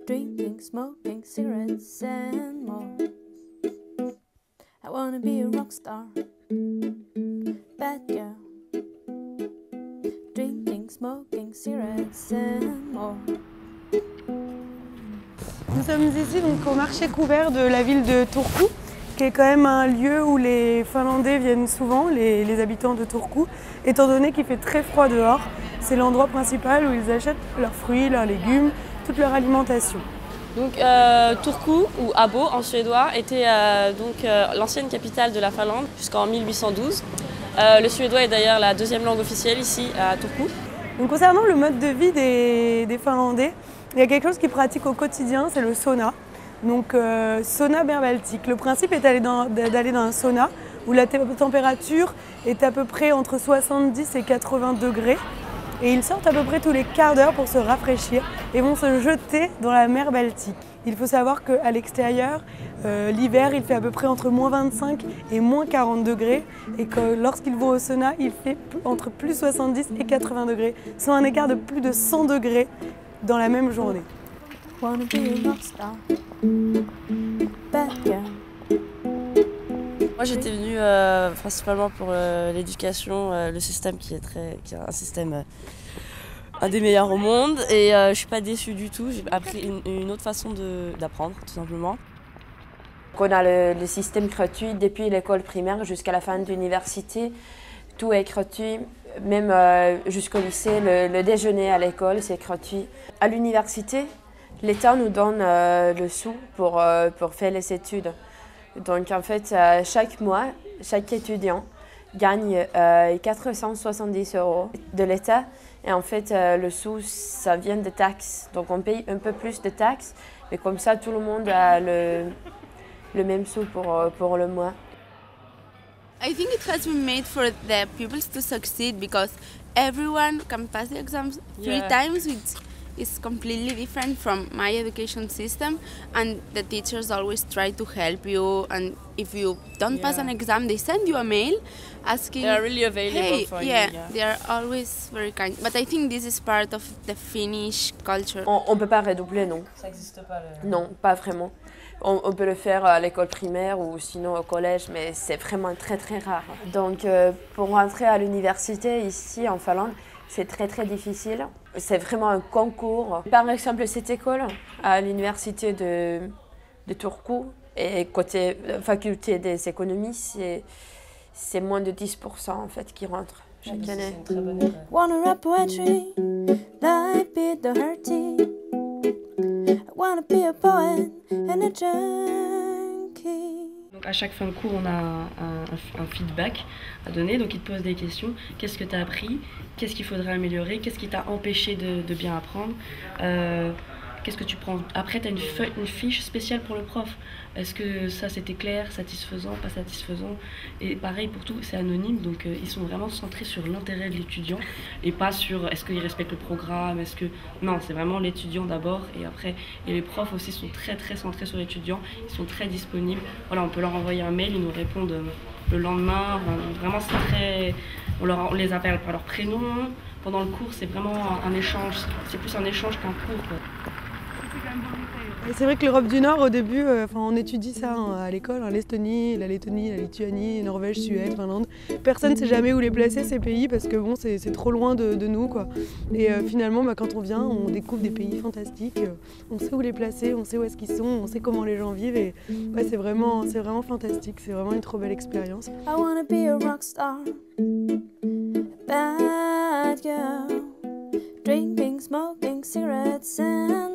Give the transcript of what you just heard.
drinking, smoking, cigarettes and more. I wanna be a rock star, bad girl. Drinking, smoking, cigarettes and more. Nous sommes ici donc au marché couvert de la ville de Turku, qui est quand même un lieu où les Finlandais viennent souvent, les habitants de Turku, étant donné qu'il fait très froid dehors. C'est l'endroit principal où ils achètent leurs fruits, leurs légumes, toute leur alimentation. Donc Turku, ou Abo en suédois, était l'ancienne capitale de la Finlande jusqu'en 1812. Le suédois est d'ailleurs la deuxième langue officielle ici à Turku. Donc, concernant le mode de vie des Finlandais, il y a quelque chose qu'ils pratiquent au quotidien, c'est le sauna. Donc sauna mer Baltique. Le principe est d'aller dans un sauna où la température est à peu près entre 70 et 80 degrés. Et ils sortent à peu près tous les quarts d'heure pour se rafraîchir et vont se jeter dans la mer Baltique. Il faut savoir qu'à l'extérieur, l'hiver, il fait à peu près entre moins 25 et moins 40 degrés. Et que lorsqu'ils vont au sauna, il fait entre plus 70 et 80 degrés, soit un écart de plus de 100 degrés dans la même journée. Wanna be a rock star, bad girl. Moi j'étais venue principalement pour l'éducation, le système qui est un système un des meilleurs au monde et je ne suis pas déçue du tout. J'ai appris une autre façon d'apprendre tout simplement. On a le système gratuit depuis l'école primaire jusqu'à la fin de l'université. Tout est gratuit, même jusqu'au lycée. Le déjeuner à l'école, c'est gratuit. À l'université, l'État nous donne le sou pour faire les études. Donc en fait, chaque mois, chaque étudiant gagne 470 € de l'État. Et en fait, le sou, ça vient des taxes. Donc on paye un peu plus de taxes, mais comme ça, tout le monde a le même sou pour le mois. I think it has been made for the pupils to succeed because everyone can pass the exams 3 times, which is completely different from my education system, and the teachers always try to help you, and if you don't pass an exam, they send you a mail asking. They are really available for you. Yeah, they are always very kind. But I think this is part of the Finnish culture. On ne peut pas redoubler, non. Ça n'existe pas. Non, pas vraiment. On peut le faire à l'école primaire ou sinon au collège, mais c'est vraiment très très rare. Donc pour rentrer à l'université ici en Finlande, c'est très très difficile. C'est vraiment un concours. Par exemple, cette école à l'université de Turku, et côté faculté des économies, c'est moins de 10% en fait qui rentrent chaque année. C'est une très bonne école. Wanna rap poetry, like Pete Doherty. I wanna be a poet and a junkie. Donc à chaque fin de cours, on a un feedback à donner, donc ils te posent des questions. Qu'est-ce que tu as appris? Qu'est-ce qu'il faudrait améliorer? Qu'est-ce qui t'a empêché de bien apprendre? Qu'est-ce que tu prends? Après, tu as une fiche spéciale pour le prof. Est-ce que ça c'était clair, satisfaisant, pas satisfaisant? Et pareil pour tout, c'est anonyme, donc ils sont vraiment centrés sur l'intérêt de l'étudiant et pas sur est-ce qu'il respecte le programme, est-ce que... Non, c'est vraiment l'étudiant d'abord et après, et les profs aussi sont très très centrés sur l'étudiant, ils sont très disponibles. Voilà, on peut leur envoyer un mail, ils nous répondent le lendemain, vraiment c'est très... On les appelle par leur prénom. Pendant le cours, c'est vraiment un échange, c'est plus un échange qu'un cours, quoi. C'est vrai que l'Europe du Nord, au début, on étudie ça à l'école, l'Estonie, la Lettonie, la Lituanie, Norvège, Suède, Finlande. Personne ne sait jamais où les placer, ces pays, parce que bon, c'est trop loin de nous, quoi. Et finalement, quand on vient, on découvre des pays fantastiques. On sait où les placer, on sait où est-ce qu'ils sont, on sait comment les gens vivent. Et ouais, c'est vraiment fantastique, c'est vraiment une trop belle expérience. I wanna be a rock star, bad girl. Drinking, smoking, cigarettes and